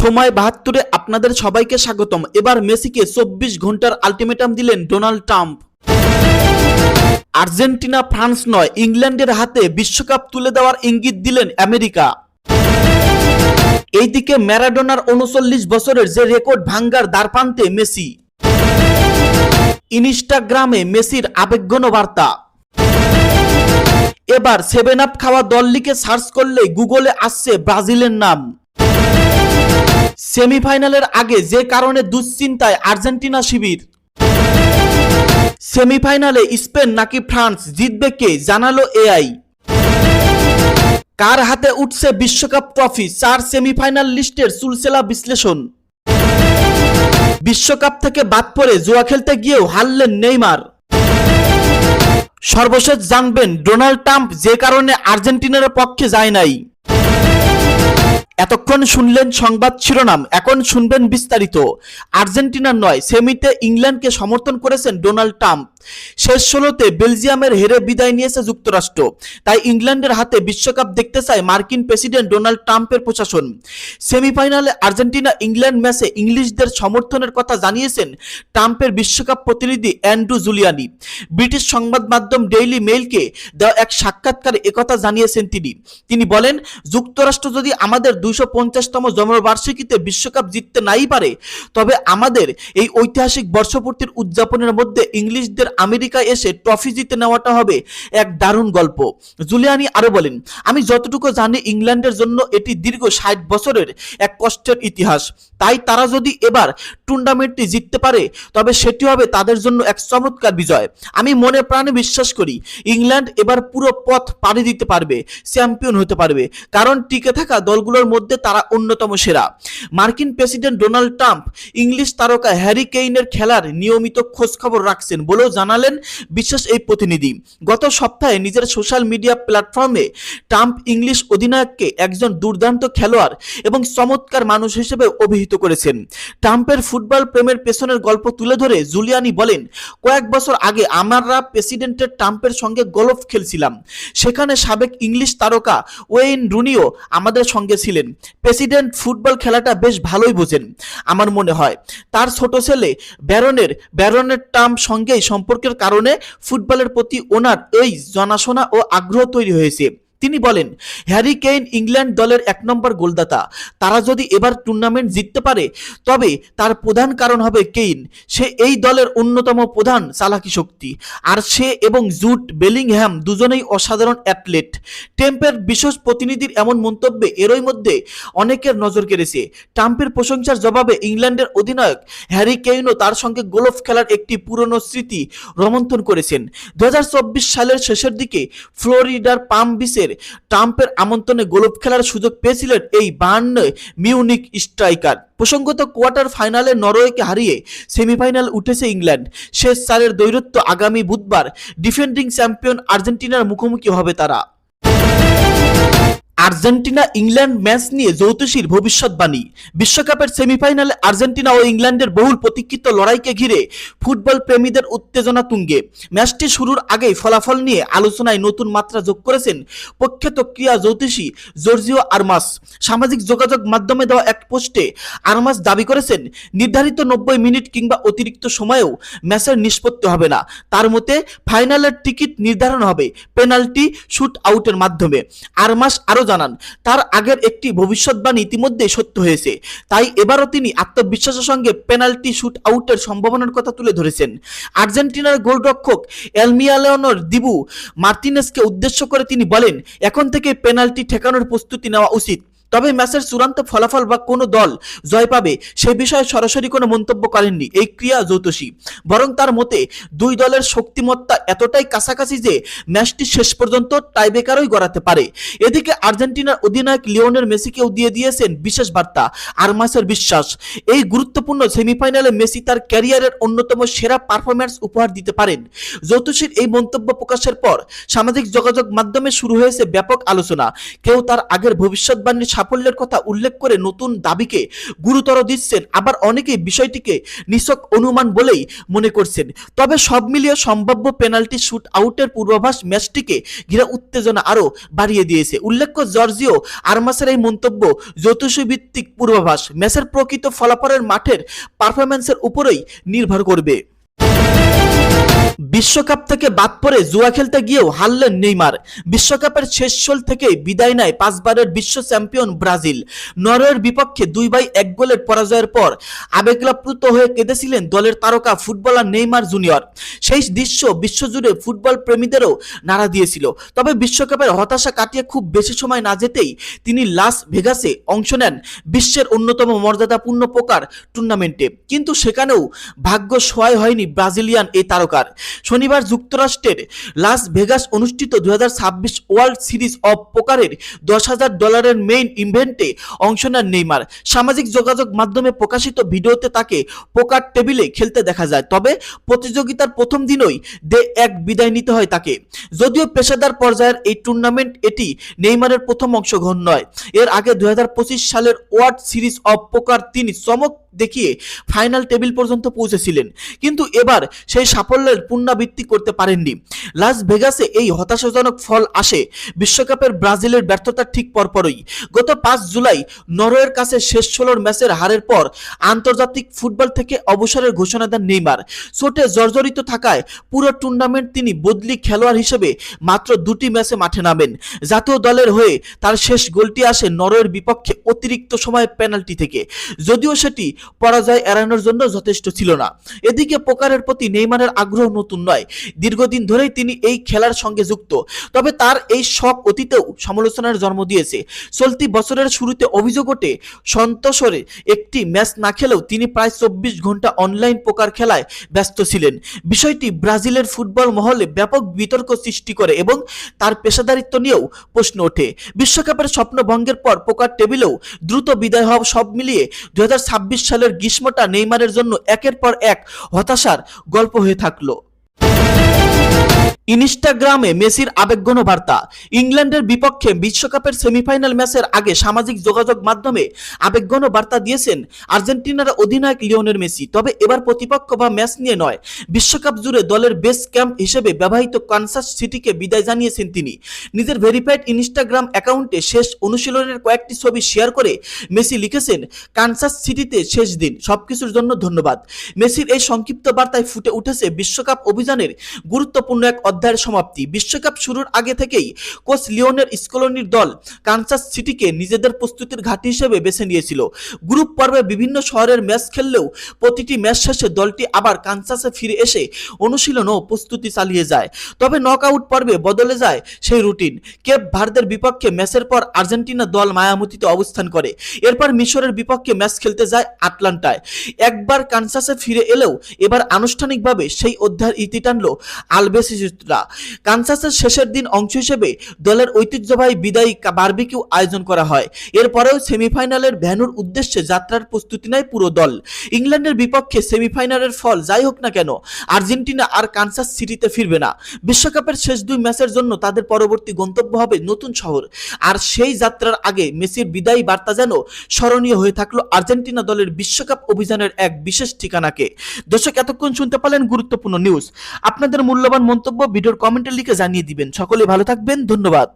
সময় ৭২-এ আপনাদের সবাইকে স্বাগতম। এবার মেসিকে ২৪ ঘন্টার আলটিমেটাম দিলেন ডোনাল্ড ট্রাম্প। আর্জেন্টিনা ফ্রান্স নয়, ইংল্যান্ডের হাতে বিশ্বকাপ তুলে দেওয়ার ইঙ্গিত দিলেন আমেরিকা। এইদিকে ম্যারাডোনার ৩৯ বছরের যে রেকর্ড ভাঙ্গার দ্বারপ্রান্তে মেসি। ইনস্টাগ্রামে মেসির আবেগঘন বার্তা। এবার 7 আপ খাওয়া দল লিখে সার্চ করলে গুগলে আসছে ব্রাজিলের নাম। সেমিফাইনালের আগে যে কারণে দুশ্চিন্তায় আর্জেন্টিনা শিবির। সেমিফাইনালে স্পেন নাকি ফ্রান্স জিতবে কে, জানালো এআই। কার হাতে উঠছে বিশ্বকাপ ট্রফি, 4 সেমিফাইনাল লিস্টের চুলচেলা বিশ্লেষণ। বিশ্বকাপ থেকে বাদ পড়ে জুয়া খেলতে গিয়েও হারলেন নেইমার। সর্বশেষ জানবেন ডোনাল্ড ট্রাম্প যে কারণে আর্জেন্টিনার পক্ষে যায় নাই। এতক্ষণ শুনলেন সংবাদ শিরোনাম, এখন শুনবেন বিস্তারিত। আর্জেন্টিনার নয়, সেমিতে ইংল্যান্ডকে সমর্থন করেছেন ডোনাল্ড ট্রাম্প। শেষ ১৬তে বেলজিয়ামের হেরে বিদায় নিয়েছে যুক্তরাষ্ট্র, তাই ইংল্যান্ডের হাতে বিশ্বকাপ দেখতে চায় মার্কিন প্রেসিডেন্ট ডোনাল্ড ট্রাম্পের প্রশাসন। সেমিফাইনালে আর্জেন্টিনা ইংল্যান্ড ম্যাচে ইংলিশদের সমর্থনের কথা জানিয়েছেন ট্রাম্পের বিশ্বকাপ প্রতিনিধি অ্যান্ড্রু জুলিয়ানি। ব্রিটিশ সংবাদ মাধ্যম ডেইলি মেইলকে দেওয়া এক সাক্ষাৎকারে একথা জানিয়েছেন তিনি বলেন, যুক্তরাষ্ট্র যদি আমাদের ২৫০তম জন্মবার্ষিকীতে বিশ্বকাপ জিততে নাই পারে, তবে আমাদের এই ঐতিহাসিক বর্ষপূর্তির উদযাপনের মধ্যে ইংলিশদের আমেরিকায় এসে ট্রফি জিতে নেওয়াটা হবে এক দারুণ গল্প। জুলিয়ানি আরো বলেন, আমি যতটুকু জানি ইংল্যান্ডের জন্য এটি দীর্ঘ ৬০ বছরের এক কষ্টের ইতিহাস, তাই তারা যদি এবার টুর্নামেন্টটি জিততে পারে তবে সেটি হবে তাদের জন্য এক চমৎকার বিজয়। আমি মনে প্রাণে বিশ্বাস করি ইংল্যান্ড এবার পুরো পথ পাড়ি দিতে পারবে, চ্যাম্পিয়ন হতে পারবে, কারণ টিকে থাকা দলগুলোর মধ্যে তারা অন্যতম সেরা। মার্কিন প্রেসিডেন্ট ডোনাল্ড ট্রাম্প ইংলিশ তারকা হ্যারি কেইনের খেলার নিয়মিত খোঁজ খবর রাখছেন বলেও জানালেন বিশেষ এই প্রতিনিধি। গত সপ্তাহে নিজের সোশ্যাল মিডিয়া প্ল্যাটফর্মে ট্রাম্প ইংলিশ অধিনায়ককে একজন দুর্দান্ত খেলোয়াড় এবং চমৎকার মানুষ হিসেবে অভিহিত করেছেন। ট্রাম্পের ফুটবল প্রেমের পেছনের গল্প তুলে ধরে জুলিয়ানি বলেন, কয়েক বছর আগে আমরা প্রেসিডেন্টের ট্রাম্পের সঙ্গে গলফ খেলছিলাম, সেখানে সাবেক ইংলিশ তারকা ওয়েইন রুনিও আমাদের সঙ্গে ছিলেন। প্রেসিডেন্ট ফুটবল খেলাটা বেশ ভালোই বোঝেন। আমার মনে হয় তার ছোট ছেলে ব্যারনের ট্রাম্প সঙ্গেই সম্পর্কের কারণে ফুটবলের প্রতি ওনার এই জানাশোনা ও আগ্রহ তৈরি হয়েছে। তিনি বলেন, হ্যারি কেইন ইংল্যান্ড দলের ১ নম্বর গোলদাতা। তারা যদি এবার টুর্নামেন্ট জিততে পারে তবে তার প্রধান কারণ হবে কেইন। সে এই দলের অন্যতম প্রধান চালাকি শক্তি, আর সে এবং জুড বেলিংহ্যাম দুজনেই অসাধারণ অ্যাথলেট। ট্রাম্পের বিশেষ প্রতিনিধির এমন মন্তব্যে এরই মধ্যে অনেকের নজর কেড়েছে। ট্রাম্পের প্রশংসার জবাবে ইংল্যান্ডের অধিনায়ক হ্যারি কেইনও তার সঙ্গে গলফ খেলার একটি পুরনো স্মৃতি রোমন্থন করেছেন। ২০২৪ সালের শেষের দিকে ফ্লোরিডার পাম বিচের ট্রাম্পের আমন্ত্রণে গলফ খেলার সুযোগ পেয়েছিলেন এই ৫২ মিউনিক স্ট্রাইকার। প্রসঙ্গত, কোয়ার্টার ফাইনালে নরওয়েকে হারিয়ে সেমিফাইনাল উঠেছে ইংল্যান্ড। শেষ ৪-এর দৈরত্য আগামী বুধবার ডিফেন্ডিং চ্যাম্পিয়ন আর্জেন্টিনার মুখোমুখি হবে তারা। আর্জেন্টিনা ইংল্যান্ড ম্যাচ নিয়ে জ্যোতিষীর ভবিষ্যৎবাণী। বিশ্বকাপের সেমিফাইনালে আর্জেন্টিনা ও ইংল্যান্ডের বহুল প্রতীক্ষিত লড়াইকে ঘিরে ফুটবল প্রেমীদের উত্তেজনা তুঙ্গে। ম্যাচটি শুরুর আগেই ফলাফল নিয়ে আলোচনায় নতুন মাত্রা যোগ করেছেন প্রখ্যাত ক্রীড়া জ্যোতিষী জর্জিও আরমাস। সামাজিক যোগাযোগ মাধ্যমে দেওয়া এক পোস্টে আরমাস দাবি করেছেন, নির্ধারিত ৯০ মিনিট কিংবা অতিরিক্ত সময়েও ম্যাচের নিষ্পত্তি হবে না। তার মতে ফাইনালের টিকিট নির্ধারণ হবে পেনাল্টি শুট আউটের মাধ্যমে। আরমাস আরো জানান, তার আগের একটি ভবিষ্যৎবাণী ইতিমধ্যে সত্য হয়েছে, তাই এবারও তিনি আত্মবিশ্বাসের সঙ্গে পেনাল্টি শুট আউটের সম্ভাবনার কথা তুলে ধরেছেন। আর্জেন্টিনার গোলরক্ষক এলমিয়ালেনোর দিবু মার্টিনেসকে উদ্দেশ্য করে তিনি বলেন, এখন থেকে পেনাল্টি ঠেকানোর প্রস্তুতি নেওয়া উচিত। তবে ম্যাচের চূড়ান্ত ফলাফল বা কোনো দল জয় পাবে সে বিষয়ে সরাসরি কোনো মন্তব্য করেননি এই ক্রীড়া জ্যোতিষী। বরং তার মতে দুই দলের শক্তিমত্তা এতটাই কাছাকাছি যে ম্যাচটি শেষ পর্যন্ত টাইব্রেকারই গড়াতে পারে। এদিকে আর্জেন্টিনার অধিনায়ক লিওনেল মেসিকেও দিয়ে দিয়েছেন বিশেষ বার্তা। আরমাসের বিশ্বাস, এই গুরুত্বপূর্ণ সেমিফাইনালে মেসি তার ক্যারিয়ারের অন্যতম সেরা পারফরম্যান্স উপহার দিতে পারেন। জ্যোতিষীর এই মন্তব্য প্রকাশের পর সামাজিক যোগাযোগ মাধ্যমে শুরু হয়েছে ব্যাপক আলোচনা। কেউ তার আগের ভবিষ্যৎবাণীর সাফল্যের কথা উল্লেখ করে নতুন দাবিকে গুরুতর দিচ্ছেন, আবার অনেকেই বিষয়টিকে নিছক অনুমান বলেই মনে করছেন। তবে সব মিলিয়ে সম্ভাব্য পেনাল্টি শুট আউটের পূর্বাভাস ম্যাচটিকে ঘিরে উত্তেজনা আরও বাড়িয়ে দিয়েছে। উল্লেখ্য, জর্জিও আরমাসের এই মন্তব্য জ্যোতিষভিত্তিক পূর্বাভাস, ম্যাচের প্রকৃত ফলাফলের মাঠের পারফরম্যান্সের উপরেই নির্ভর করবে। বিশ্বকাপ থেকে বাদ পড়ে জুয়া খেলতে গিয়েও হারলেন নেইমার। বিশ্বকাপের শেষ ষোল থেকেই বিদায় নেয় 5 বারের বিশ্ব চ্যাম্পিয়ন ব্রাজিল। নরওয়ের বিপক্ষে 2-1 গোলের পরাজয়ের পর আবেগপ্লুত হয়ে কেঁদেছিলেন দলের তারকা ফুটবলার নেইমার জুনিয়র। সেই দৃশ্য বিশ্বজুড়ে ফুটবল প্রেমীদেরও নাড়া দিয়েছিল। তবে বিশ্বকাপের হতাশা কাটিয়ে খুব বেশি সময় না যেতেই তিনি লাস ভেগাসে অংশ নেন বিশ্বের অন্যতম মর্যাদাপূর্ণ পোকার টুর্নামেন্টে। কিন্তু সেখানেও ভাগ্য সহায় হয়নি ব্রাজিলিয়ান এই তারকার। শনিবার যুক্তরাষ্ট্রের লাস ভেগাস অনুষ্ঠিত 2026 ওয়ার্ল্ড সিরিজ অব পোকারের $10,000 মেইন ইভেন্টে অংশ নেন নেইমার। সামাজিক যোগাযোগ মাধ্যমে প্রকাশিত ভিডিওতে তাকে পোকার টেবিলে খেলতে দেখা যায়। তবে প্রতিযোগিতার প্রথম দিনই এক বিদায় নিতে হয় তাকে। যদিও পেশাদার পর্যায়ের এই টুর্নামেন্ট এটি নেইমারের প্রথম অংশগ্রহণ নয়। এর আগে 2025 সালের ওয়ার্ল্ড সিরিজ অব পোকার তিনি চমক দেখিয়ে ফাইনাল টেবিল পর্যন্ত পৌঁছেছিলেন, কিন্তু এবার সেই সাফল্যের পুনরাবৃত্তি করতে পারেননি। লাস ভেগাসে এই হতাশাজনক ফল আসে বিশ্বকাপের ব্রাজিলের ব্যর্থতার ঠিক পরপরই। গত 5 জুলাই নরওয়ের কাছে শেষ 16 ম্যাচের হারের পর আন্তর্জাতিক ফুটবল থেকে অবসরের ঘোষণা দেন নেইমার। চোটে জর্জরিত থাকায় পুরো টুর্নামেন্ট তিনি বদলি খেলোয়াড় হিসেবে মাত্র 2টি ম্যাচে মাঠে নামেন। জাতীয় দলের হয়ে তার শেষ গোলটি আসে নরওয়ের বিপক্ষে অতিরিক্ত সময়ে পেনাল্টি থেকে, যদিও সেটি পরাজয় এড়ানোর জন্য যথেষ্ট ছিল না। এদিকে পোকারের প্রতি নেইমারের আগ্রহ নতুন নয়, দীর্ঘদিন ধরেই তিনি এই খেলার সঙ্গে যুক্ত। তবে তার এই শখ অতীতেও সমালোচনার জন্ম দিয়েছে। চলতি বছরের শুরুতে অভিযোগ ওঠে সন্তোষরে একটি ম্যাচ না খেলেও তিনি প্রায় 24 ঘন্টা অনলাইন পোকার খেলায় ব্যস্ত ছিলেন। বিষয়টি ব্রাজিলের ফুটবল মহলে ব্যাপক বিতর্ক সৃষ্টি করে এবং তার পেশাদারিত্ব নিয়েও প্রশ্ন ওঠে। বিশ্বকাপের স্বপ্ন ভঙ্গের পর পোকার টেবিলেও দ্রুত বিদায় হওয়া সব মিলিয়ে 2026 সালের গ্রীষ্মটা নেইমারের জন্য একের পর এক হতাশার গল্প হয়ে থাকলো। ইনস্টাগ্রামে মেসির আবেগঘন বার্তা। ইংল্যান্ডের বিপক্ষে বিশ্বকাপের সেমিফাইনাল ম্যাচের আগে সামাজিক যোগাযোগ মাধ্যমে আবেগঘন বার্তা দিয়েছেন আর্জেন্টিনার অধিনায়ক লিওনেল মেসি। তবে এবার প্রতিপক্ষ বা ম্যাচ নিয়ে নয়, বিশ্বকাপ জুড়ে দলের বেস ক্যাম্প হিসেবে ব্যবহৃত কানসাস সিটিকে বিদায় জানিয়েছেন তিনি। নিজের ভেরিফাইড ইনস্টাগ্রাম অ্যাকাউন্টে শেষ অনুশীলনের কয়েকটি ছবি শেয়ার করে মেসি লিখেছেন, কানসাস সিটিতে শেষ দিন, সবকিছুর জন্য ধন্যবাদ। মেসির এই সংক্ষিপ্ত বার্তায় ফুটে উঠেছে বিশ্বকাপ অভিযানের গুরুত্বপূর্ণ এক অধ্যায়ের সমাপ্তি। বিশ্বকাপ শুরুর আগে থেকেই কোচ লিওনেল স্কলোনির দল কানসাস সিটিকে নিজেদের প্রস্তুতির ঘাঁটি হিসেবে বেছে নিয়েছিল। গ্রুপ পর্বে বিভিন্ন শহরের ম্যাচ খেললেও প্রতিটি ম্যাচ শেষে দলটি আবার কানসাসে ফিরে এসে অনুশীলন ও প্রস্তুতি চালিয়ে যায়। তবে নকআউট পর্বে বদলে যায় সেই রুটিন। কেপ ভার্দের বিপক্ষে ম্যাচের পর আর্জেন্টিনা দল মায়ামতিতে অবস্থান করে। এরপর মিশরের বিপক্ষে ম্যাচ খেলতে যায় আটলান্টায়। একবার কানসাসে ফিরে এলেও এবার আনুষ্ঠানিকভাবে সেই অধ্যায়ের ইতি টানল আলবেসিস্তা। কানসাসের শেষের দিন অংশ হিসেবে দলের ঐতিহ্যবাহী বিদায়ী বারবিকিউ আয়োজন করা হয়। এরপরেও সেমিফাইনালের ভেন্যুর উদ্দেশ্যে যাত্রার প্রস্তুতি নেয় পুরো দল। ইংল্যান্ডের বিপক্ষে সেমিফাইনালের ফল যাই হোক না কেন, আর্জেন্টিনা আর কানসাস সিটিতে ফিরবে না। বিশ্বকাপের শেষ 2 ম্যাচের জন্য তাদের পরবর্তী গন্তব্য হবে নতুন শহর। আর সেই যাত্রার আগে মেসির বিদায়ী বার্তা যেন স্মরণীয় হয়ে থাকলো আর্জেন্টিনা দলের বিশ্বকাপ অভিযানের এক বিশেষ ঠিকানাকে। দর্শক, এতক্ষণ শুনতে পারলেন গুরুত্বপূর্ণ নিউজ। আপনাদের মূল্যবান মন্তব্য ভিডিওর কমেন্টে লিখে জানিয়ে দিবেন। সকলে ভালো থাকবেন, ধন্যবাদ।